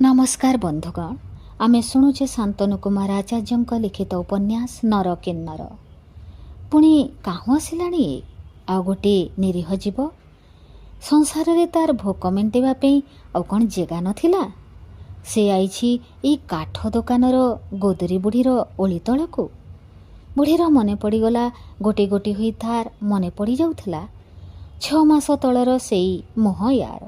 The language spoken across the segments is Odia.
नमस्कार बंधुगण, आमे शुणुचे शांतनु कुमार आचार्य लिखित उपन्यास नर किन्नर। पुणी काहू आसिलाणी आ गोटे निरीह जीव संसार रे तार भोक मेंटेवाई आ कौन जेगा नथिला। से आईछि एई काठ दोकानर गोदरी बुढ़ीर ओली तलकू। बुढ़ीर मने पड़गला गोटे गोटे होई तार मने पड़ जाउथला 6 मास तलर सेई मुह यार।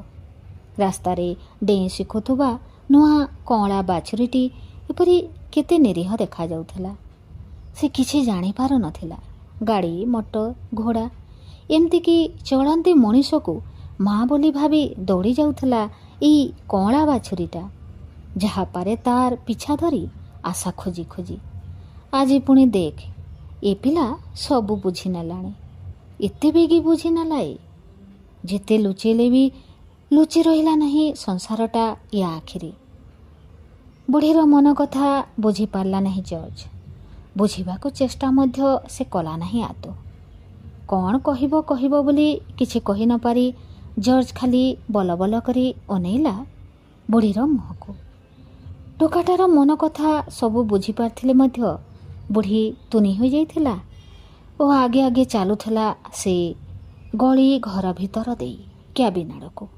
रास्तारे डेई शिखुथुबा नुआ कौला बाछुरीटी एपरी केते निरीह देखा जाउथला। से किछि जानी पार नथिला। गाड़ी मोटर घोड़ा एमती कि चलंती मनीष को माँ बोली भावी दौड़ी जाउथला एई कौला बाछुरीटा। जहा पारे तार पिछा धरी आशा खोजी खोजी आज पुणी देख ए पिला सबू बुझी नेलाणी। एते बेगी बुझी नेला जेते लुचेले भी लुचि रहिला नहीं संसारटा या आखिरी। बुढ़ीर मन कथा बुझी पारला नहीं जर्ज। बुझिबाको चेष्टा मध्य से कला नहीं आदो। कौन कहिबो कहिबो बोली किछि कहि न पारी जर्ज खाली बल बल करी अनेइला बुढ़ीर मुहको। टोकाटार मन कथा सबू बुझी पारथिले मध्य बुढ़ी तुनी हो जाइथिला ओ आगे आगे चालुथला से गली घर भितर देई क्याबिन आड़को।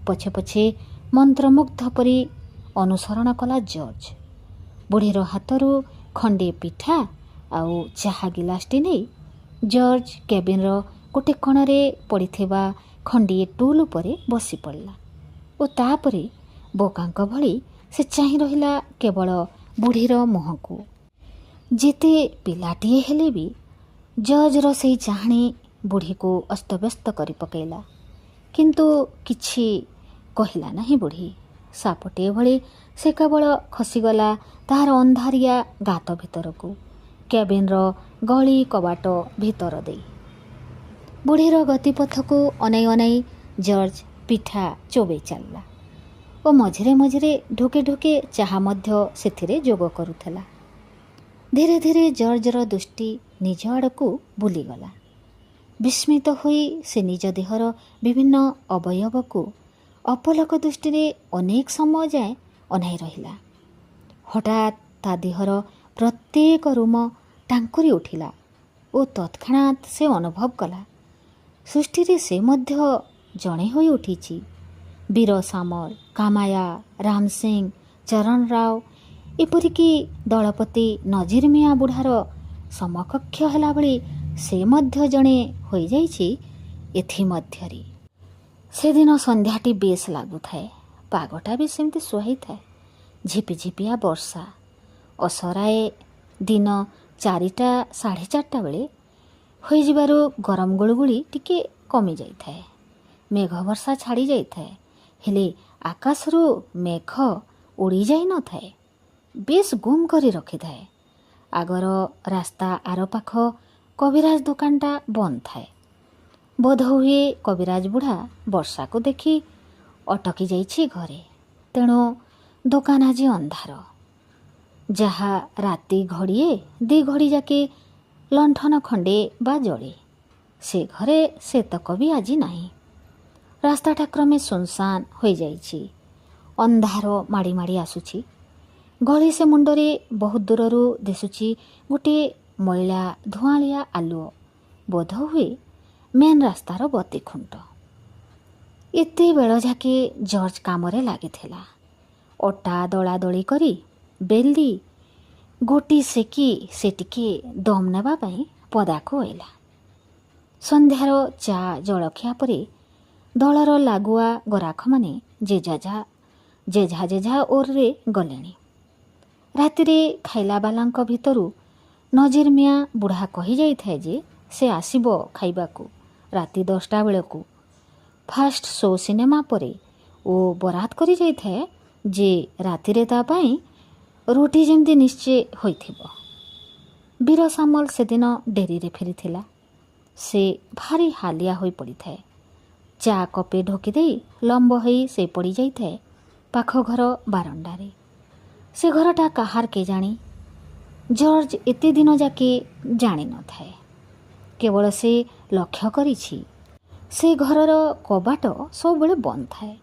पछे पछे मंत्रमुग्ध परी अनुसरण कला जर्ज। बुढ़ीर हाथरू खंडे पिठा आउ चाहा गिलासटी नहीं जर्ज क्याबिन गोटे कणरे पड़िथिबा खंडीए टूल उपरे बसी पड़ला ओ तापरे बोकांक भली से चाहि रहिला केवल बुढ़ीर मुहको। जेते पिलाटीए हेले भी जर्जर सेई चाहणी बुढ़ी को अस्तव्यस्त करि पकेला। किंतु किछि कहिला नहीं बुढ़ी। सापटे भली से केवल खसीगला तार अंधारिया गात भितर को क्याबिन गली कबाट भितर दे। बुढ़ीर गतिपथ को अनै अनै जर्ज पिठा चोबे चलला ओ मझिरे मझिरे ढोके ढोके चाहा मध्य सेथिरे जोग करुथला। धीरे धीरे जर्जर दृष्टि निज आड़कू बुलीगला। विस्मित होई से निज देहर विभिन्न अवयव को अपलक दृष्टि अनेक समय जाए अनाई रहिला। हठात ता देहर प्रत्येक रूम टांकुरी उठिला ओ तत्क्षणात से अनुभव कला सृष्टि रे से मध्य जणे होई उठिछि। वीर सामल, कामाया, राम सिंह, चरण राव एपरिकी दलपति नजीर मिया बुढ़ार समकक्ष होला भली से मध्य जणे होई जाइछि। एथि मध्यरी सेदिन संध्याटी बेस लागुथाए। पागटा भी सेमती सुहाई थाए। झिपिझिपिया वर्षा असराए दिन 4टा 4:30 बेले होई जिबारु गरम गुळुगुळी टिके कमी जाइथाए। मेघ वर्षा छाड़ी जाइथाए हेले आकाशरू मेघ उड़ी जाई न थाए। बेस गुम करी रखी थाए। आगर रास्ता आर पाख कविराज दुकानटा बंद थाए। बोध हुए कविराज बुढ़ा वर्षा को देखी अटकी जाइछि घरे। तेणु दुकान आज अंधार। जहा राति घड़िए 2 घड़ी जाके लंठन खंडे बा जड़े से घरे से तक भी आज नहीं। रास्ताटा क्रमे सुनसान हो जाइछि। अंधार माड़ी माड़ी आसुछि। गली से मुंडरे बहुत दूररू दिसुछि गोटे मैला धुआलिया आलुओ। बोध हुए मेन रास्तार बत्ती खुंट। एते बेल जाके जर्ज कामरे लागिथिला। अटा दला दली करी बेली गोटी सेकी से टिके दम नेबा पई पदाको आइला। संध्यार चा जलखिया परे दलर लागुआ गराख माने जेझा जेझा ओर्रे गलेणी। रातिरे खाइला बालांक भितरू नजीर मिया बुढ़ा कही जाइथाए जे से आसीबो खाइबाकू राति 10टा बेलकू। फास्ट शो सिनेमा परे ओ बरात करी जाइथाए जे रातिरे ता पाई रोटी जेमती निश्चय होइथिबो। वीर सामल सेदिन डेरीरे फेरिथिला। से भारी हालिया होई पड़िथाए। चा कपे ढोकी देई लंब होई से पड़ी जाइथाए पाख घर बारंडारे। से घरटा काहार के जानी जर्ज एते दिन जाके जानी न थाए। केवल से लक्ष्य करिछि से घरर कबाट सब बंद थाए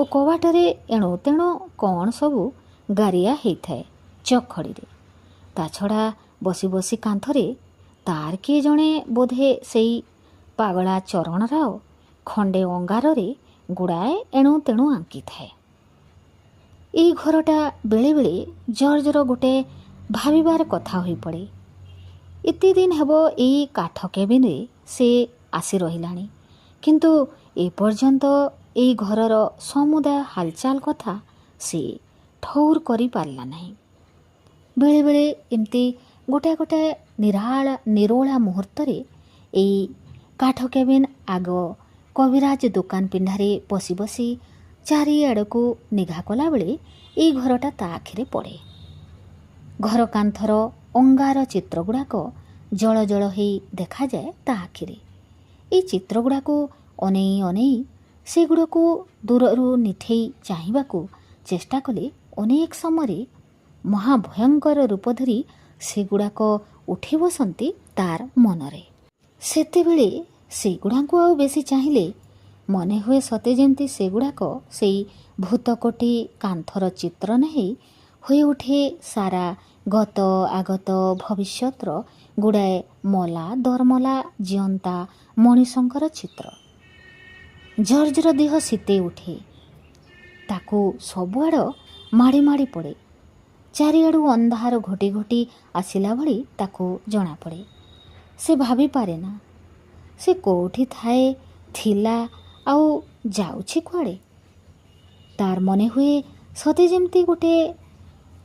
ओ कबाटरे एणु तेणु କ'ଣ ସବୁ ଗାରିଆ ହେଇଥାଏ ଚଖଡ଼ିରେ। ତା ଛଡ଼ା ବସି ବସି କାନ୍ଥରେ ତାର କିଏ ଜଣେ ବୋଧେ ସେଇ ପାଗଳା ଚରଣ ରାଓ ଖଣ୍ଡେ ଅଙ୍ଗାରରେ ଗୁଡ଼ାଏ ଏଣୁ ତେଣୁ ଆଙ୍କିଥାଏ। ଏଇ ଘରଟା ବେଳେବେଳେ ଜର୍ଜର ଗୋଟେ ଭାବିବାର କଥା ହୋଇପଡ଼େ। ଏତେ ଦିନ ହେବ ଏଇ କାଠ କେବିନରେ ସେ ଆସି ରହିଲାଣି, କିନ୍ତୁ ଏପର୍ଯ୍ୟନ୍ତ ଏଇ ଘରର ସମୁଦାୟ ହାଲଚାଲ କଥା ସେ ଠଉର କରିପାରିଲା ନାହିଁ। ବେଳେବେଳେ ଏମିତି ଗୋଟାଏ ନିରୋଳା ମୁହୂର୍ତ୍ତରେ ଏଇ କାଠ କେବିନ ଆଗ କବିରାଜ ଦୋକାନ ପିଣ୍ଡାରେ ବସି ବସି ଚାରିଆଡ଼କୁ ନିଘା କଲାବେଳେ ଏଇ ଘରଟା ତା ଆଖିରେ ପଡ଼େ। ଘର କାନ୍ଥର ଅଙ୍ଗାର ଚିତ୍ରଗୁଡ଼ାକ ଜଳ ଜଳ ହେଇ ଦେଖାଯାଏ ତା ଆଖିରେ। ଏଇ ଚିତ୍ରଗୁଡ଼ାକୁ ଅନେଇ ଅନେଇ ସେଗୁଡ଼ାକୁ ଦୂରରୁ ନିଠେଇ ଚାହିଁବାକୁ ଚେଷ୍ଟା କଲେ ଅନେକ ସମୟରେ ମହାଭୟଙ୍କର ରୂପ ଧରି ସେଗୁଡ଼ାକ ଉଠି ବସନ୍ତି ତାର ମନରେ। ସେତେବେଳେ ସେଗୁଡ଼ାକୁ ଆଉ ବେଶୀ ଚାହିଁଲେ ମନେ ହୁଏ ସତେ ଯେମିତି ସେଗୁଡ଼ାକ ସେଇ ଭୂତକୋଟି କାନ୍ଥର ଚିତ୍ର ନେଇ ହୋଇ ଉଠେ ସାରା ଗତ ଆଗତ ଭବିଷ୍ୟତର ଗୁଡ଼ାଏ ମଲା ଦରମଲା ଜିଅନ୍ତା ମଣିଷଙ୍କର ଚିତ୍ର। ଜର୍ଜର ଦେହ ଶୀତେଇ ଉଠେ। ତାକୁ ସବୁଆଡ଼ ମାଡ଼ି ମାଡ଼ି ପଡ଼େ। ଚାରିଆଡ଼ୁ ଅନ୍ଧାର ଘୋଟି ଘୋଟି ଆସିଲା ଭଳି ତାକୁ ଜଣାପଡ଼େ। ସେ ଭାବିପାରେ ନା ସେ କେଉଁଠି ଥାଏ, ଥିଲା, ଆଉ ଯାଉଛି କୁଆଡ଼େ। ତାର ମନେ ହୁଏ ସତେ ଯେମିତି ଗୋଟେ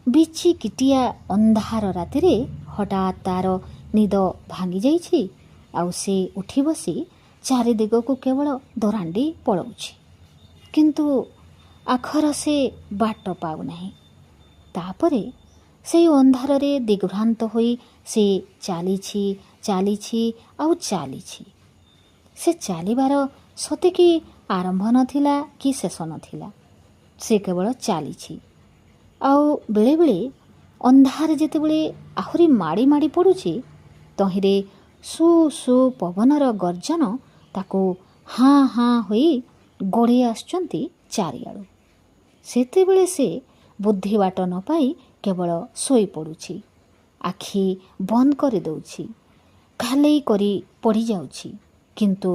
ବିଚିକିଟିଆ ଅନ୍ଧାର ରାତିରେ ହଠାତ୍ ତାର ନିଦ ଭାଙ୍ଗି ଯାଇଛି, ଆଉ ସେ ଉଠି ବସି ଚାରିଦିଗକୁ କେବଳ ଦରାଣ୍ଡି ପଳାଉଛି, କିନ୍ତୁ ଆଖର ସେ ବାଟ ପାଉନାହିଁ। ତାପରେ ସେଇ ଅନ୍ଧାରରେ ଦିଗ୍ଭ୍ରାନ୍ତ ହୋଇ ସେ ଚାଲିଛି ଚାଲିଛି ଆଉ ଚାଲିଛି। ସେ ଚାଲିବାର ସତେକି ଆରମ୍ଭ ନଥିଲା କି ଶେଷ ନଥିଲା। ସେ କେବଳ ଚାଲିଛି। ଆଉ ବେଳେବେଳେ ଅନ୍ଧାର ଯେତେବେଳେ ଆହୁରି ମାଡ଼ି ମାଡ଼ି ପଡ଼ୁଛି, ତହିଁରେ ସୁ ସୁ ପବନର ଗର୍ଜନ ତାକୁ ହାଁ ହାଁ ହୋଇ ଗୋଡ଼େଇ ଆସୁଛନ୍ତି ଚାରିଆଡ଼ୁ। ସେତେବେଳେ ସେ ବୁଦ୍ଧି ବାଟ ନ ପାଇ କେବଳ ଶୋଇପଡ଼ୁଛି। ଆଖି ବନ୍ଦ କରିଦେଉଛି, ଘାଲେଇ କରି ପଡ଼ିଯାଉଛି, କିନ୍ତୁ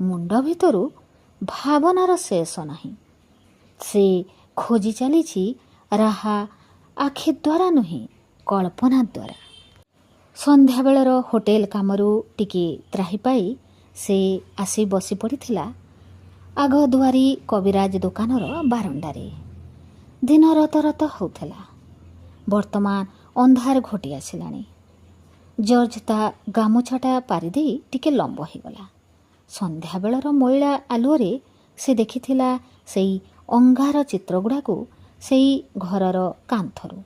ମୁଣ୍ଡ ଭିତରୁ ଭାବନାର ଶେଷ ନାହିଁ। ସେ ଖୋଜି ଚାଲିଛି ରାହା ଆଖି ଦ୍ୱାରା ନୁହେଁ, କଳ୍ପନା ଦ୍ୱାରା। ସନ୍ଧ୍ୟାବେଳର ହୋଟେଲ କାମରୁ ଟିକିଏ ତ୍ରାହି ପାଇ ସେ ଆସି ବସି ପଡ଼ିଥିଲା ଆଗ ଦୁଆରୀ କବିରାଜ ଦୋକାନର ବାରଣ୍ଡାରେ। ଦିନ ରତ ରତ ହେଉଥିଲା। ବର୍ତ୍ତମାନ ଅନ୍ଧାର ଘୋଟି ଆସିଲାଣି। ଜର୍ଜ ତା ଗାମୁଛାଟା ପାରିଦେଇ ଟିକେ ଲମ୍ବ ହୋଇଗଲା। ସନ୍ଧ୍ୟାବେଳର ମଇଳା ଆଲୁଅରେ ସେ ଦେଖିଥିଲା ସେଇ ଅଙ୍ଗାର ଚିତ୍ରଗୁଡ଼ାକୁ ସେଇ ଘରର କାନ୍ଥରୁ।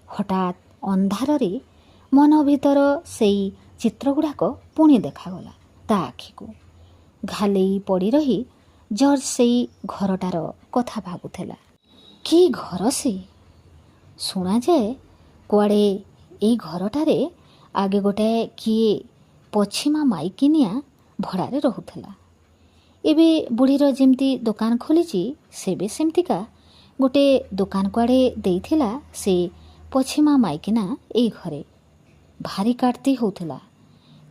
ହଠାତ୍ ଅନ୍ଧାରରେ ମନ ଭିତର ସେଇ ଚିତ୍ରଗୁଡ଼ାକ ପୁଣି ଦେଖାଗଲା ତା ଆଖିକୁ। ଘାଲେଇ ପଡ଼ି ରହି ଜର୍ଜ ସେଇ ଘରଟାର କଥା ଭାବୁଥିଲା। କି ଘର ସେ! ଶୁଣାଯାଏ କୁଆଡ଼େ ଏଇ ଘରଟାରେ ଆଗେ ଗୋଟାଏ କିଏ ପଛିମା ମାଇକିନିଆ ଭଡ଼ାରେ ରହୁଥିଲା। ଏବେ ବୁଢ଼ୀର ଯେମିତି ଦୋକାନ ଖୋଲିଛି, ସେବେ ସେମିତିକା ଗୋଟେ ଦୋକାନ କୁଆଡ଼େ ଦେଇଥିଲା ସେ ପଛିମା ମାଇକିନା ଏଇ ଘରେ। ଭାରି କାଟତି ହେଉଥିଲା,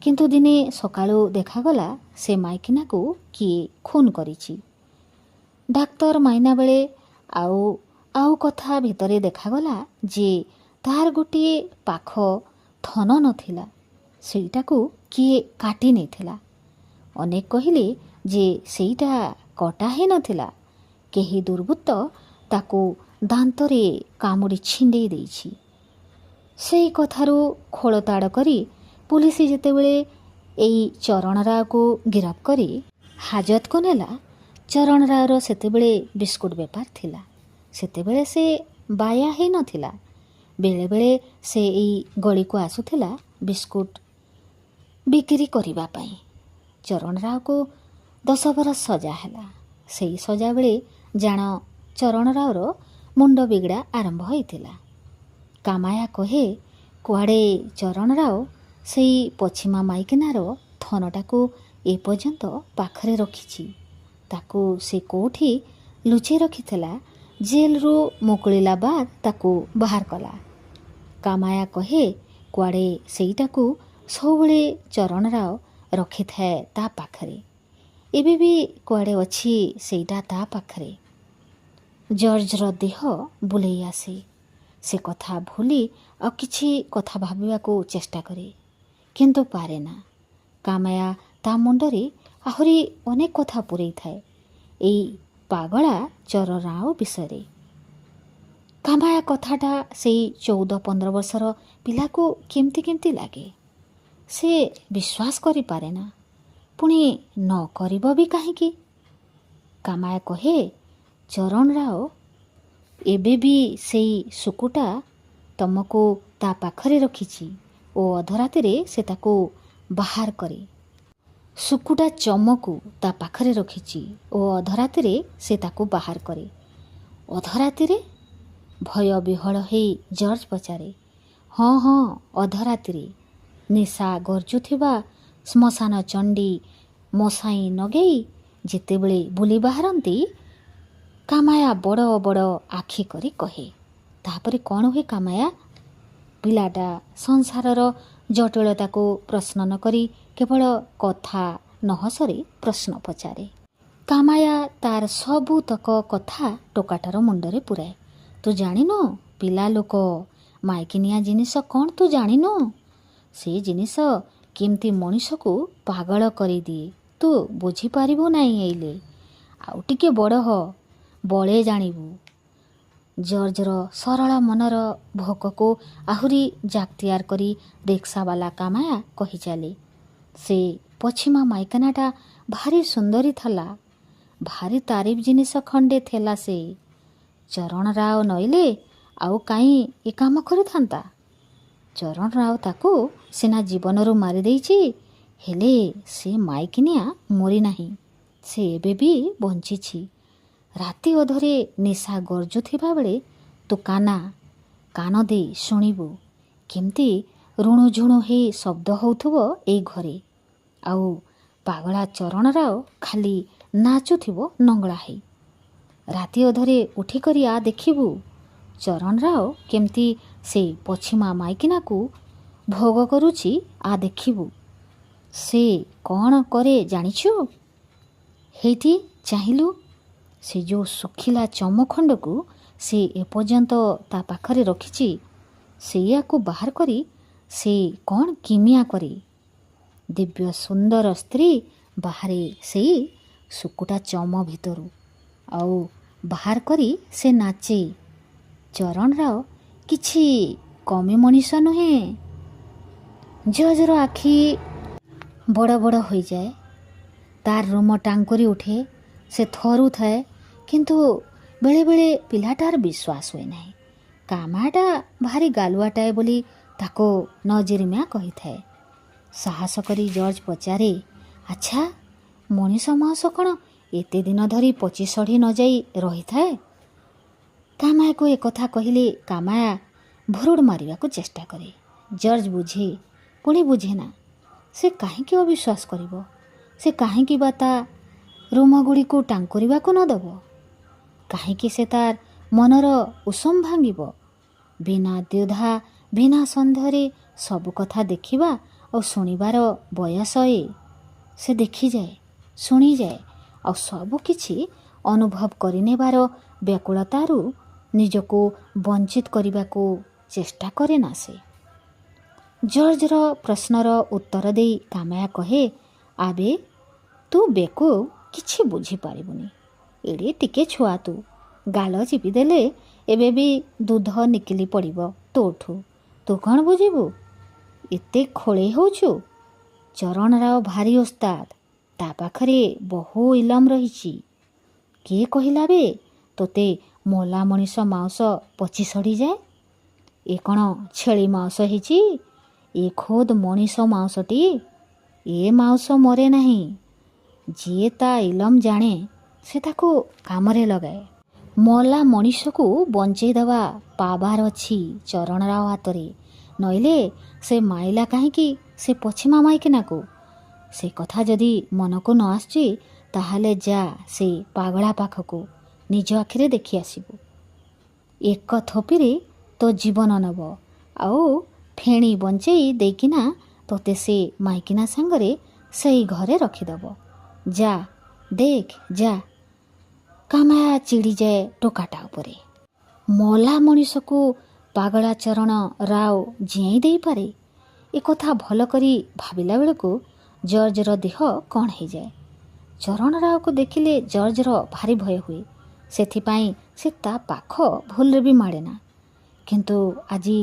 କିନ୍ତୁ ଦିନେ ସକାଳୁ ଦେଖାଗଲା ସେ ମାଇକିନାକୁ କିଏ ଖୁନ୍ କରିଛି। ଡାକ୍ତର ମାଇନା ବେଳେ ଆଉ କଥା ଭିତରେ ଦେଖାଗଲା ଯେ ତାର ଗୋଟିଏ ପାଖ ଥନ ନଥିଲା, ସେଇଟାକୁ କିଏ କାଟି ନେଇଥିଲା। ଅନେକ କହିଲେ ଯେ ସେଇଟା କଟା ହେଇନଥିଲା, କେହି ଦୁର୍ବୃତ୍ତ ତାକୁ ଦାନ୍ତରେ କାମୁଡ଼ି ଛିଣ୍ଡେଇ ଦେଇଛି। ସେଇ କଥାରୁ ଖୋଳତାଡ଼ କରି ପୁଲିସ ଯେତେବେଳେ ଏଇ ଚରଣ ରାଓକୁ ଗିରଫ କରି ହାଜତକୁ ନେଲା, ଚରଣ ରାଓର ସେତେବେଳେ ବିସ୍କୁଟ ବେପାର ଥିଲା। ସେତେବେଳେ ସେ ବାୟା ହେଇନଥିଲା। ବେଳେବେଳେ ସେ ଏଇ ଗଳିକୁ ଆସୁଥିଲା ବିସ୍କୁଟ ବିକ୍ରି କରିବା ପାଇଁ। ଚରଣ ରାଓକୁ 10 ବରଷ ସଜା ହେଲା। ସେଇ ସଜା ବେଳେ ଜାଣ ଚରଣ ରାଓର ମୁଣ୍ଡ ବିଗିଡ଼ା ଆରମ୍ଭ ହୋଇଥିଲା। କାମାୟା କହେ କୁଆଡ଼େ ଚରଣ ରାଓ ସେଇ ପଛିମା ମାଇକିନାର ଥନଟାକୁ ଏପର୍ଯ୍ୟନ୍ତ ପାଖରେ ରଖିଛି। ତାକୁ ସେ କେଉଁଠି ଲୁଚେଇ ରଖିଥିଲା ଜେଲରୁ ମୁକୁଳିଲା ବାଦ ତାକୁ ବାହାର କଲା। କାମାୟା କହେ କୁଆଡ଼େ ସେଇଟାକୁ ସବୁବେଳେ ଚରଣରାଓ ରଖିଥାଏ ତା ପାଖରେ। ଏବେ ବି କୁଆଡ଼େ ଅଛି ସେଇଟା ତା ପାଖରେ। ଜର୍ଜର ଦେହ ବୁଲେଇ ଆସେ। ସେ କଥା ଭୁଲି ଆଉ କିଛି କଥା ଭାବିବାକୁ ଚେଷ୍ଟା କରେ, କିନ୍ତୁ ପାରେ ନା। କାମାୟା ତା ମୁଣ୍ଡରେ ଆହୁରି ଅନେକ କଥା ପୂରେଇଥାଏ ଏଇ ପାଗଳା ଚରଣରାଓ ବିଷୟରେ। କାମାୟା କଥାଟା ସେଇ 14-15 ବର୍ଷର ପିଲାକୁ କେମିତି ଲାଗେ। ସେ ବିଶ୍ୱାସ କରିପାରେ ନା, ପୁଣି ନ କରିବ ବି କାହିଁକି? କାମାୟା କହେ ଚରଣରାଓ ଏବେ ବି ସେଇ ଶୁକୁଟା ତମକୁ ତା ପାଖରେ ରଖିଛି ଓ ଅଧରାତିରେ ସେ ତାକୁ ବାହାର କରେ। ଶୁକୁଟା ଚମକୁ ତା ପାଖରେ ରଖିଛି ଓ ଅଧରାତିରେ ସେ ତାକୁ ବାହାର କରେ। ଅଧରାତିରେ? ଭୟ ବିହ୍ୱଳ ହେଇ ଜର୍ଜ ପଚାରେ। ହଁ ଅଧରାତିରେ। ନିଶା ଗର୍ଜୁଥିବା ଶ୍ମଶାନ ଚଣ୍ଡୀ ମଶାଇ ନଗେଇ ଯେତେବେଳେ ବୁଲି ବାହାରନ୍ତି। କାମାୟା ବଡ଼ ବଡ଼ ଆଖି କରି କହେ। ତାପରେ କ'ଣ ହୁଏ କାମାୟା? ପିଲାଟା ସଂସାରର ଜଟିଳତାକୁ ପ୍ରଶ୍ନ ନ କରି କେବଳ କଥା ନହସରେ ପ୍ରଶ୍ନ ପଚାରେ। କାମାୟା ତାର ସବୁତକ କଥା ଟୋକାଟାର ମୁଣ୍ଡରେ ପୁରାଏ। ତୁ ଜାଣିନୁ ପିଲା ଲୋକ, ମାଇକିନିଆ ଜିନିଷ କ'ଣ ତୁ ଜାଣିନୁ? ସେ ଜିନିଷ କେମିତି ମଣିଷକୁ ପାଗଳ କରିଦିଏ ତୁ ବୁଝିପାରିବୁ ନାହିଁ ଏଇଲେ। ଆଉ ଟିକେ ବଡ଼ ହ, ବଳେ ଜାଣିବୁ। ଜର୍ଜର ସରଳ ମନର ଭୋକକୁ ଆହୁରି ଜାକ୍ତିଆର କରି ରିକ୍ସାବାଲା କାମାୟା କହି ଚାଲେ। ସେ ପଛିମା ମାଇକାନାଟା ଭାରି ସୁନ୍ଦରୀ ଥିଲା, ଭାରି ତାରିଫ ଜିନିଷ ଖଣ୍ଡେ ଥିଲା ସେ। ଚରଣରାଓ ନଇଲେ ଆଉ କାହିଁ ଏ କାମ କରିଥାନ୍ତା? ଚରଣରାଓ ତାକୁ ସିନା ଜୀବନରୁ ମାରିଦେଇଛି, ହେଲେ ସେ ମାଇକିନିଆ ମରି ନାହିଁ। ସେ ଏବେ ବି ବଞ୍ଚିଛି। ରାତି ଅଧରେ ନିଶା ଗର୍ଜୁଥିବା ବେଳେ ତୁ କାନ ଦେଇ ଶୁଣିବୁ କେମିତି ରୁଣୁଝୁଣୁ ହେଇ ଶବ୍ଦ ହେଉଥିବ ଏଇ ଘରେ। ଆଉ ପାଗଳା ଚରଣରାଓ ଖାଲି ନାଚୁଥିବ ନଙ୍ଗଳା ହେଇ। ରାତି ଅଧରେ ଉଠିକରି ଆ ଦେଖିବୁ ଚରଣରାଓ କେମିତି ସେ ପଛିମା ମାଇକିନାକୁ ଭୋଗ କରୁଛି। ଆ ଦେଖିବୁ ସେ କ'ଣ କରେ ଜାଣିଛୁ? ହେଇଠି ଚାହିଁଲୁ, ସେ ଯେଉଁ ଶୁଖିଲା ଚମଖଣ୍ଡକୁ ସେ ଏପର୍ଯ୍ୟନ୍ତ ତା ପାଖରେ ରଖିଛି, ସେଇଆକୁ ବାହାର କରି ସେ କ'ଣ କିମିଆ କରେ। ଦିବ୍ୟ ସୁନ୍ଦର ସ୍ତ୍ରୀ ବାହାରେ ସେଇ ଶୁକୁଟା ଚମ ଭିତରୁ, ଆଉ ବାହାର କରି ସେ ନାଚେ। ଚରଣରାଓ କିଛି କମି ମଣିଷ ନୁହେଁ। ଜର୍ଜର ଆଖି ବଡ଼ ବଡ଼ ହୋଇଯାଏ। ତାର ରୁମ ଟାଙ୍କୁରି ଉଠେ। ସେ ଥରୁଥାଏ, କିନ୍ତୁ ବେଳେବେଳେ ପିଲାଟାର ବିଶ୍ୱାସ ହୁଏ ନାହିଁ। କାମାଟା ଭାରି ଗାଲୁଆଟାଏ ବୋଲି ତାକୁ ନଜିରମିଆ କହିଥାଏ। ସାହସ କରି ଜର୍ଜ ପଚାରେ, ଆଚ୍ଛା ମଣିଷ ମାଂସ କ'ଣ ଏତେ ଦିନ ଧରି ପଚି ସଢ଼ି ନ ଯାଇ ରହିଥାଏ? କାମାୟାକୁ ଏକଥା କହିଲେ କାମାୟା ଭୁରୁଡ଼ ମାରିବାକୁ ଚେଷ୍ଟା କରେ। ଜର୍ଜ ବୁଝେ, ପୁଣି ବୁଝେ ନା। ସେ କାହିଁକି ଅବିଶ୍ୱାସ କରିବ? ସେ କାହିଁକି ବା ତା ରୁମଗୁଡ଼ିକୁ ଟାଙ୍କୁରିବାକୁ ନ ଦେବ? କାହିଁକି ସେ ତାର ମନର ଉଷୁମ ଭାଙ୍ଗିବ? ବିନା ଦ୍ୱିଧା ବିନା ସନ୍ଦେହରେ ସବୁ କଥା ଦେଖିବା ଆଉ ଶୁଣିବାର ବୟସ ଏ। ସେ ଦେଖିଯାଏ, ଶୁଣିଯାଏ, ଆଉ ସବୁ କିଛି ଅନୁଭବ କରିନେବାର ବ୍ୟାକୁଳତାରୁ ନିଜକୁ ବଞ୍ଚିତ କରିବାକୁ ଚେଷ୍ଟା କରେ ନା ସେ। ଜର୍ଜର ପ୍ରଶ୍ନର ଉତ୍ତର ଦେଇ କାମାୟା କହେ, ଆବେ ତୁ ବେକୁ କିଛି ବୁଝିପାରିବୁନି। ଏଡ଼େ ଟିକେ ଛୁଆ ତୁ। ଗାଲ ଚିପି ଦେଲେ ଏବେ ବି ଦୁଧ ନିକିଲି ପଡ଼ିବ ତୋଠୁ। ତୁ କ'ଣ ବୁଝିବୁ? ଏତେ ଖୋଳେଇ ହେଉଛୁ। ଚରଣରାଓ ଭାରି ଓସ୍ତାଦ, ତା ପାଖରେ ବହୁ ଇଲମ ରହିଛି। କିଏ କହିଲା ବେ ତୋତେ ମଲା ମଣିଷ ମାଂସ ପଚି ସଢ଼ିଯାଏ? ଏ କ'ଣ ଛେଳି ମାଂସ ହେଇଛି? ଏ ଖୋଦ ମଣିଷ ମାଂସଟି। ଏ ମାଂସ ମରେ ନାହିଁ। ଯିଏ ତା ଇଲମ ଜାଣେ ସେ ତାକୁ କାମରେ ଲଗାଏ। ମଲା ମଣିଷକୁ ବଞ୍ଚେଇ ଦେବା ପାବାର ଅଛି ଚରଣରାଓ ହାତରେ। ନଇଲେ ସେ ମାଇଲା କାହିଁକି ସେ ପଛିମା ମାଇକିନାକୁ? ସେ କଥା ଯଦି ମନକୁ ନ ଆସିଛି, ତାହେଲେ ଯା ସେ ପାଗଳା ପାଖକୁ, ନିଜ ଆଖିରେ ଦେଖି ଆସିବୁ। ଏକ ଥୋପିରେ ତୋ ଜୀବନ ନେବ ଆଉ ଫେଣି ବଞ୍ଚେଇ ଦେଇକିନା ତୋତେ ସେ ମାଇକିନା ସାଙ୍ଗରେ ସେଇ ଘରେ ରଖିଦେବ। ଯା ଦେଖ ଯା। କାମାୟା ଚିଡ଼ିଯାଏ ଟୋକାଟା ଉପରେ। ମଲା ମଣିଷକୁ ପାଗଳା ଚରଣ ରାଓ ଜିଆଇ ଦେଇପାରେ? ଏକଥା ଭଲ କରି ଭାବିଲା ବେଳକୁ ଜର୍ଜର ଦେହ କ'ଣ ହେଇଯାଏ। ଚରଣ ରାଓକୁ ଦେଖିଲେ ଜର୍ଜର ଭାରି ଭୟ ହୁଏ। ସେଥିପାଇଁ ସେ ତା ପାଖ ଭୁଲରେ ବି ମାଡ଼େନା। କିନ୍ତୁ ଆଜି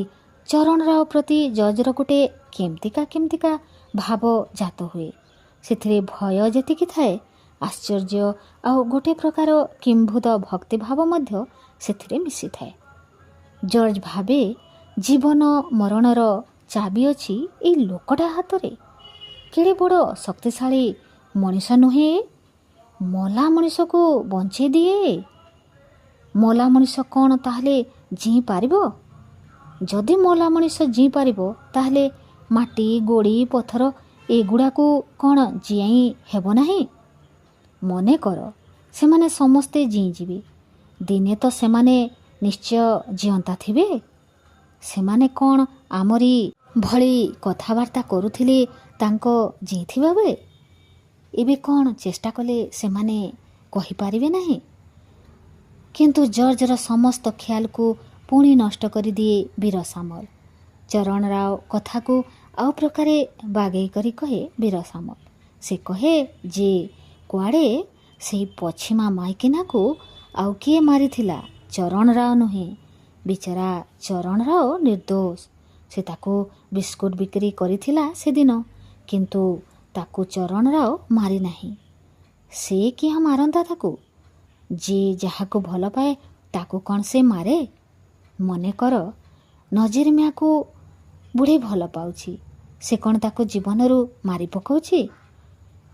ଚରଣ ରାଓ ପ୍ରତି ଜର୍ଜର ଗୋଟେ କେମିତିକା ଭାବ ଜାତ ହୁଏ। ସେଥିରେ ଭୟ ଯେତିକି ଥାଏ, ଆଶ୍ଚର୍ଯ୍ୟ ଆଉ ଗୋଟେ ପ୍ରକାର କିମ୍ଭୂତ ଭକ୍ତିଭାବ ମଧ୍ୟ ସେଥିରେ ମିଶିଥାଏ। ଜର୍ଜ ଭାବେ, ଜୀବନ ମରଣର ଚାବି ଅଛି ଏଇ ଲୋକଟା ହାତରେ। କେଡ଼େ ବଡ଼ ଶକ୍ତିଶାଳୀ ମଣିଷ ନୁହେଁ? ମଲା ମଣିଷକୁ ବଞ୍ଚେଇ ଦିଏ। ମଲା ମଣିଷ କ'ଣ ତାହେଲେ ଜିଇଁ ପାରିବ? ଯଦି ମଲା ମଣିଷ ଜିଇଁ ପାରିବ, ତାହେଲେ ମାଟି ଗୋଡ଼ି ପଥର ଏଗୁଡ଼ାକୁ କ'ଣ ଜିଆଇ ହେବ ନାହିଁ? ମନେ କର, ସେମାନେ ସମସ୍ତେ ଜିଇଁଯିବେ। ଦିନେ ତ ସେମାନେ ନିଶ୍ଚୟ ଜିଅନ୍ତା ଥିବେ। ସେମାନେ କ'ଣ ଆମରି ଭଳି କଥାବାର୍ତ୍ତା କରୁଥିଲେ ତାଙ୍କ ଜିଇଁଥିବା ବେଳେ? ଏବେ କ'ଣ ଚେଷ୍ଟା କଲେ ସେମାନେ କହିପାରିବେ ନାହିଁ? କିନ୍ତୁ ଜର୍ଜର ସମସ୍ତ ଖିଆଲକୁ ପୁଣି ନଷ୍ଟ କରିଦିଏ ବୀର ସାମଲ। ଚରଣ ରାଓ କଥାକୁ ଆଉ ପ୍ରକାରେ ବାଗେଇ କରି କହେ ବୀର ସାମଲ। ସେ କହେ ଯେ କୁଆଡ଼େ ସେଇ ପଛିମା ମାଇକିନାକୁ ଆଉ କିଏ ମାରିଥିଲା? ଚରଣ ରାଓ ନୁହେଁ। ବିଚରା ଚରଣ ରାଓ ନିର୍ଦ୍ଦୋଷ। ସେ ତାକୁ ବିସ୍କୁଟ ବିକ୍ରି କରିଥିଲା ସେଦିନ, କିନ୍ତୁ ତାକୁ ଚରଣ ରାଓ ମାରି ନାହିଁ। ସେ କିଆଁ ମାରନ୍ତା ତାକୁ? ଯିଏ ଯାହାକୁ ଭଲ ପାଏ ତାକୁ କ'ଣ ସେ ମାରେ? ମନେକର, ନଜିର ମିଆଁକୁ ବୁଢ଼ୀ ଭଲ ପାଉଛି। ସେ କ'ଣ ତାକୁ ଜୀବନରୁ ମାରି ପକାଉଛି?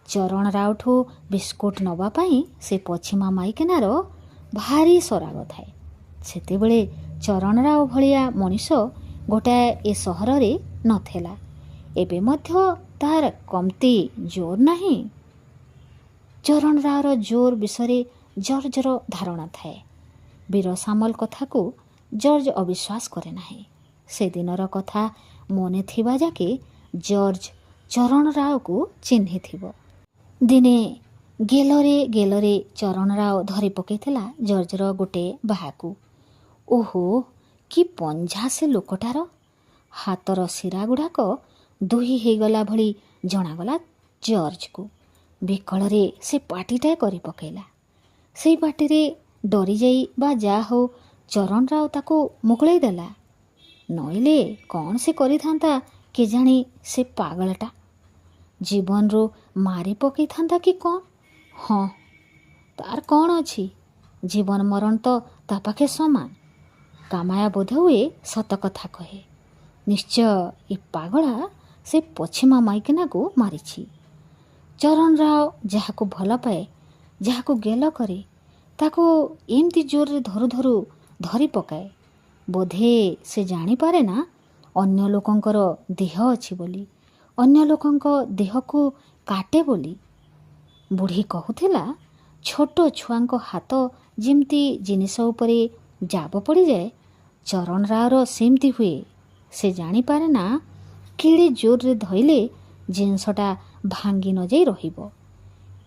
ଚରଣ ରାଓଠୁ ବିସ୍କୁଟ ନେବା ପାଇଁ ସେ ପଛିମା ମାଇକିନାର ଭାରି ସରାଗ ଥାଏ। ସେତେବେଳେ ଚରଣ ରାଓ ଭଳିଆ ମଣିଷ ଗୋଟାଏ ଏ ସହରରେ ନଥିଲା। ଏବେ ମଧ୍ୟ ତାହାର କମ୍ତି ଜୋର ନାହିଁ। ଚରଣ ରାଓର ଜୋର ବିଷୟରେ ଜର୍ଜର ଧାରଣା ଥାଏ। ବୀର ସାମଲ କଥାକୁ ଜର୍ଜ ଅବିଶ୍ୱାସ କରେ ନାହିଁ। ସେଦିନର କଥା ମନେ ଥିବା ଯାକେ ଜର୍ଜ ଚରଣ ରାଓକୁ ଚିହ୍ନିଥିବ। ଦିନେ ଗେଲରେ ଚରଣ ରାଓ ଧରି ପକାଇଥିଲା ଜର୍ଜର ଗୋଟେ ବାହାକୁ। ଓହୋ, କି ପଞ୍ଝା ସେ ଲୋକଟାର! ହାତର ଶିରା ଗୁଡ଼ାକ ଦୁହି ହେଇଗଲା ଭଳି ଜଣାଗଲା ଜର୍ଜକୁ। ବିକଳରେ ସେ ପାଟିଟାଏ କରି ପକାଇଲା। ସେଇ ପାଟିରେ ଡରିଯାଇ ବା ଯାହା ହଉ ଚରଣ ରାଓ ତାକୁ ମୁକୁଳେଇ ଦେଲା। ନଇଲେ କ'ଣ ସେ କରିଥାନ୍ତା କେଜାଣି ସେ ପାଗଳଟା? ଜୀବନରୁ ମାରି ପକାଇଥାନ୍ତା କି କ'ଣ? ହଁ, ତାର କ'ଣ ଅଛି? ଜୀବନ ମରଣ ତ ତା ପାଖେ ସମାନ। କାମାୟା ବୋଧହୁଏ ସତ କଥା କହେ। ନିଶ୍ଚୟ ଏ ପାଗଳା ସେ ପଛିମା ମାଇକିନାକୁ ମାରିଛି। ଚରଣ ରାଓ ଯାହାକୁ ଭଲ ପାଏ, ଯାହାକୁ ଗେଲ କରେ, ତାକୁ ଏମିତି ଜୋରରେ ଧରି ପକାଏ। ବୋଧେ ସେ ଜାଣିପାରେ ନା ଅନ୍ୟ ଲୋକଙ୍କର ଦେହ ଅଛି ବୋଲି, ଅନ୍ୟ ଲୋକଙ୍କ ଦେହକୁ କାଟେ ବୋଲି। ବୁଢ଼ୀ କହୁଥିଲା, ଛୋଟ ଛୁଆଙ୍କ ହାତ ଯେମିତି ଜିନିଷ ଉପରେ ଜାବ ପଡ଼ିଯାଏ, ଚରଣ ରାଓର ସେମିତି ହୁଏ। ସେ ଜାଣିପାରେ ନା କେଡ଼େ ଜୋରରେ ଧଇଲେ ଜିନିଷଟା ଭାଙ୍ଗି ନ ଯାଇ ରହିବ।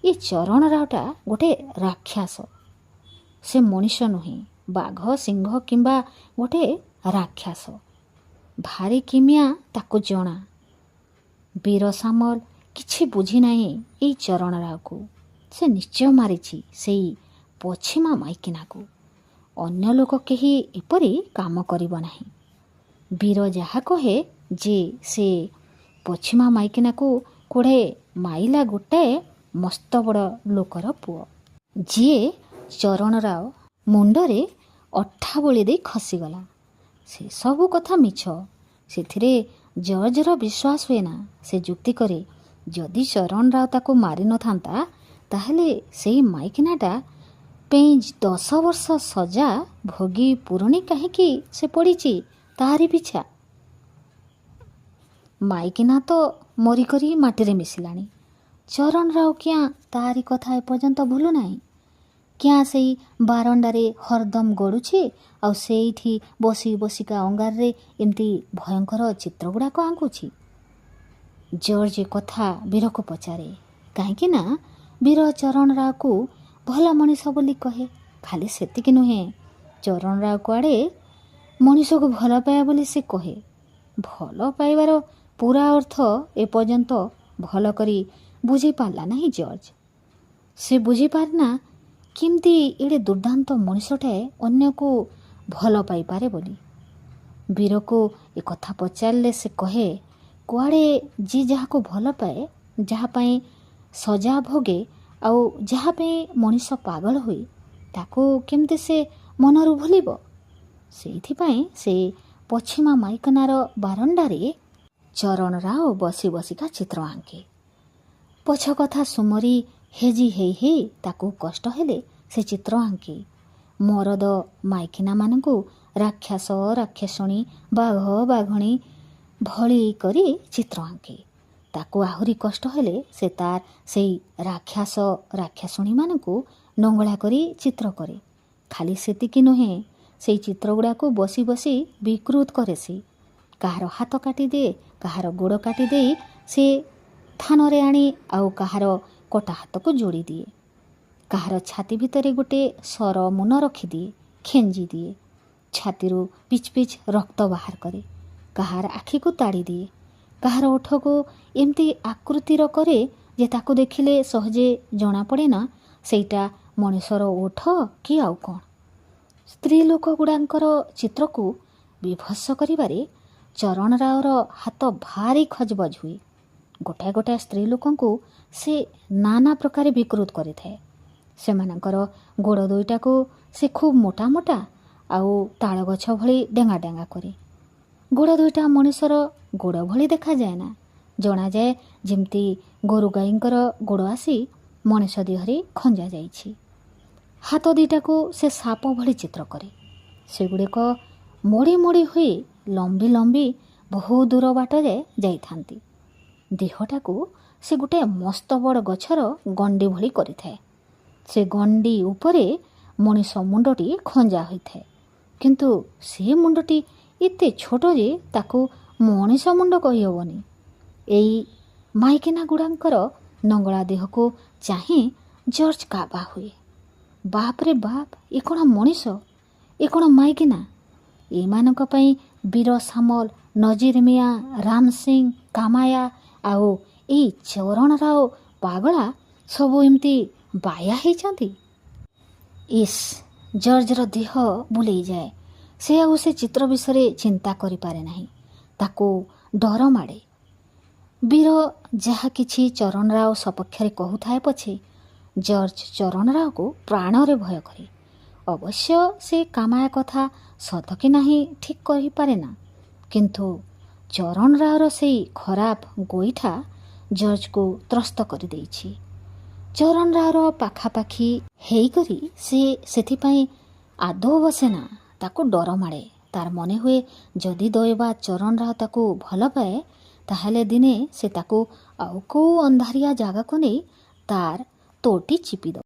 ଏ ଚରଣ ରାଓଟା ଗୋଟେ ରାକ୍ଷାସ। ସେ ମଣିଷ ନୁହେଁ, ବାଘ ସିଂହ କିମ୍ବା ଗୋଟେ ରାକ୍ଷାସ। ଭାରି କିମିଆ ତାକୁ ଜଣା। ବୀର ସାମଲ କିଛି ବୁଝି ନାହିଁ ଏଇ ଚରଣ ରାଓକୁ। ସେ ନିଶ୍ଚୟ ମାରିଛି ସେଇ ପଛିମା ମାଇକିନାକୁ। ଅନ୍ୟ ଲୋକ କେହି ଏପରି କାମ କରିବ ନାହିଁ। ବୀର ଯାହା କହେ ଯେ ସେ ପଛିମା ମାଇକିନାକୁ କୋଡ଼େ ମାଇଲା ଗୋଟାଏ ମସ୍ତ ବଡ଼ ଲୋକର ପୁଅ, ଯିଏ ଚରଣ ରାଓ ମୁଣ୍ଡରେ ଅଠା ବୋଳି ଦେଇ ଖସିଗଲା। ସେ ସବୁ କଥା ମିଛ। ସେଥିରେ ଜର୍ଜର ବିଶ୍ୱାସ ହୁଏ ନା। ସେ ଯୁକ୍ତି କରେ, ଯଦି ଚରଣ ରାଓ ତାକୁ ମାରିନଥାନ୍ତା, ତାହେଲେ ସେଇ ମାଇକିନାଟା ପାଇଁ 10 ବର୍ଷ ସଜା ଭୋଗି ପୁରୁଣି କାହିଁକି ସେ ପଡ଼ିଛି ତାହାରି ପିଛା? ମାଇକିନା ତ ମରିକରି ମାଟିରେ ମିଶିଲାଣି। ଚରଣ ରାଓ କିଆଁ ତାହାରି କଥା ଏପର୍ଯ୍ୟନ୍ତ ଭୁଲୁ ନାହିଁ? क्या ସେଇ ବାରଣ୍ଡାରେ ହରଦମ ଗଡ଼ୁଛି ଆଉ ସେଇଠି ବସି ବସିକା ଅଙ୍ଗାରରେ ଏମିତି ଭୟଙ୍କର ଚିତ୍ର ଗୁଡ଼ାକ ଆଙ୍କୁଛି। ଜର୍ଜ ଏ କଥା ବୀରକୁ ପଚାରେ। କାହିଁକି ନା ବୀର ଚରଣ ରାଓକୁ ଭଲ ମଣିଷ ବୋଲି କହେ। ଖାଲି ସେତିକି ନୁହେଁ, ଚରଣ ରାଓ କୁଆଡ଼େ ମଣିଷକୁ ଭଲ ପାଇବା ବୋଲି ସେ କହେ। ଭଲ ପାଇବାର ପୁରା ଅର୍ଥ ଏପର୍ଯ୍ୟନ୍ତ ଭଲ କରି ବୁଝିପାରିଲା ନାହିଁ ଜର୍ଜ। ସେ ବୁଝିପାରେନା କେମିତି ଏଡ଼େ ଦୁର୍ଦ୍ଦାନ୍ତ ମଣିଷଟାଏ ଅନ୍ୟକୁ ଭଲ ପାଇପାରେ ବୋଲି। ବୀରକୁ ଏ କଥା ପଚାରିଲେ ସେ କହେ, କୁଆଡ଼େ ଯିଏ ଯାହାକୁ ଭଲ ପାଏ, ଯାହା ପାଇଁ ସଜା ଭୋଗେ ଆଉ ଯାହା ପାଇଁ ମଣିଷ ପାଗଳ ହୁଏ, ତାକୁ କେମିତି ସେ ମନରୁ ଭୁଲିବ? ସେଇଥିପାଇଁ ସେ ପଶ୍ଚିମା ମାଇକନାର ବାରଣ୍ଡାରେ ଚରଣ ରାଓ ବସି ବସିକା ଚିତ୍ର ଆଙ୍କେ। ପଛ କଥା ସୁମରି ହେଜି ହେଇ ହେଇ ତାକୁ କଷ୍ଟ ହେଲେ ସେ ଚିତ୍ର ଆଙ୍କେ। ମରଦ ମାଇକିନାମାନଙ୍କୁ ରାକ୍ଷସ ରାକ୍ଷସଣୀ ବାଘ ବାଘଣୀ ଭଳି କରି ଚିତ୍ର ଆଙ୍କେ। ତାକୁ ଆହୁରି କଷ୍ଟ ହେଲେ ସେ ତାର ସେଇ ରାକ୍ଷସ ରାକ୍ଷସଣୀମାନଙ୍କୁ ନଙ୍ଗଳା କରି ଚିତ୍ର କରେ। ଖାଲି ସେତିକି ନୁହେଁ, ସେଇ ଚିତ୍ରଗୁଡ଼ାକୁ ବସି ବସି ବିକୃତ କରେ ସେ। କାହାର ହାତ କାଟିଦିଏ, କାହାର ଗୋଡ଼ କାଟିଦେଇ ସେ ଥାନରେ ଆଣି ଆଉ କାହାର କଟା ହାତକୁ ଯୋଡ଼ି ଦିଏ। କାହାର ଛାତି ଭିତରେ ଗୋଟେ ସର ମୁନ ରଖିଦିଏ, ଖେଞ୍ଜି ଦିଏ। ଛାତିରୁ ପିଚ୍ ପିଚ୍ ରକ୍ତ ବାହାର କରେ। କାହାର ଆଖିକୁ ତାଡ଼ି ଦିଏ। କାହାର ଓଠକୁ ଏମିତି ଆକୃତିର କରେ ଯେ ତାକୁ ଦେଖିଲେ ସହଜେ ଜଣାପଡ଼େ ନା ସେଇଟା ମଣିଷର ଓଠ କି ଆଉ କ'ଣ। ସ୍ତ୍ରୀ ଲୋକ ଗୁଡ଼ାଙ୍କର ଚିତ୍ରକୁ ବିଭତ୍ସ କରିବାରେ ଚରଣ ରାଓର ହାତ ଭାରି ଖଜବଜ ହୁଏ। ଗୋଟାଏ ଗୋଟାଏ ସ୍ତ୍ରୀ ଲୋକଙ୍କୁ ସେ ନାନା ପ୍ରକାରେ ବିକୃତ କରିଥାଏ। ସେମାନଙ୍କର ଗୋଡ଼ ଦୁଇଟାକୁ ସେ ଖୁବ୍ ମୋଟା ମୋଟା ଆଉ ତାଳ ଗଛ ଭଳି ଡେଙ୍ଗା ଡେଙ୍ଗା କରେ। ଗୋଡ଼ ଦୁଇଟା ମଣିଷର ଗୋଡ଼ ଭଳି ଦେଖାଯାଏ ନା, ଜଣାଯାଏ ଯେମିତି ଗୋରୁ ଗାଈଙ୍କର ଗୋଡ଼ ଆସି ମଣିଷ ଦେହରେ ଖଞ୍ଜା ଯାଇଛି। ହାତ ଦୁଇଟାକୁ ସେ ସାପ ଭଳି ଚିତ୍ର କରେ। ସେଗୁଡ଼ିକ ମୋଡ଼ି ମୋଡ଼ି ହୋଇ ଲମ୍ବି ଲମ୍ବି ବହୁ ଦୂର ବାଟରେ ଯାଇଥାନ୍ତି। ଦେହଟାକୁ ସେ ଗୋଟେ ମସ୍ତ ବଡ଼ ଗଛର ଗଣ୍ଡି ଭଳି କରିଥାଏ। ସେ ଗଣ୍ଡି ଉପରେ ମଣିଷ ମୁଣ୍ଡଟି ଖଞ୍ଜା ହୋଇଥାଏ। କିନ୍ତୁ ସେ ମୁଣ୍ଡଟି ଏତେ ଛୋଟ ଯେ ତାକୁ ମଣିଷ ମୁଣ୍ଡ କହିହେବନି। ଏଇ ମାଇକିନା ଗୁଡ଼ାଙ୍କର ନଙ୍ଗଳା ଦେହକୁ ଚାହିଁ ଜର୍ଜ କାବା ହୁଏ। ବାପରେ ବାପ, ଏ କ'ଣ ମଣିଷ? ଏ କ'ଣ ମାଇକିନା? ଏମାନଙ୍କ ପାଇଁ ବୀର ସାମଲ, ନଜିର ମିଆଁ, ରାମ ସିଂ, କାମାୟା ଆଉ ଏଇ ଚରଣ ରାଓ ପାଗଳା ସବୁ ଏମିତି ବାୟା ହେଇଛନ୍ତି। ଇସ୍, ଜର୍ଜର ଦେହ ବୁଲେଇଯାଏ। ସେ ଆଉ ସେ ଚିତ୍ର ବିଷୟରେ ଚିନ୍ତା କରିପାରେ ନାହିଁ। ତାକୁ ଡର ମାଡ଼େ। ବୀର ଯାହା କିଛି ଚରଣ ରାଓ ସପକ୍ଷରେ କହୁଥାଏ ପଛେ, ଜର୍ଜ ଚରଣ ରାଓକୁ ପ୍ରାଣରେ ଭୟ କରେ। ଅବଶ୍ୟ ସେ କାମାୟା କଥା ସତ କି ନାହିଁ ଠିକ୍ କହିପାରେ ନା, କିନ୍ତୁ ଚରଣ ରାଓର ସେଇ ଖରାପ ଗୋଇଠା ଜର୍ଜକୁ ତ୍ରସ୍ତ କରିଦେଇଛି। ଚରଣ ରାଓର ପାଖାପାଖି ହେଇକରି ସେ ସେଥିପାଇଁ ଆଦୌ ବସେ ନା। ତାକୁ ଡର ମାଡ଼େ। ତାର ମନେ ହୁଏ ଯଦି ଦଇବା ଚରଣ ରାଓ ତାକୁ ଭଲ ପାଏ, ତାହେଲେ ଦିନେ ସେ ତାକୁ ଆଉ କେଉଁ ଅନ୍ଧାରିଆ ଜାଗାକୁ ନେଇ ତାର ତୋଟି ଚିପିଦେବ।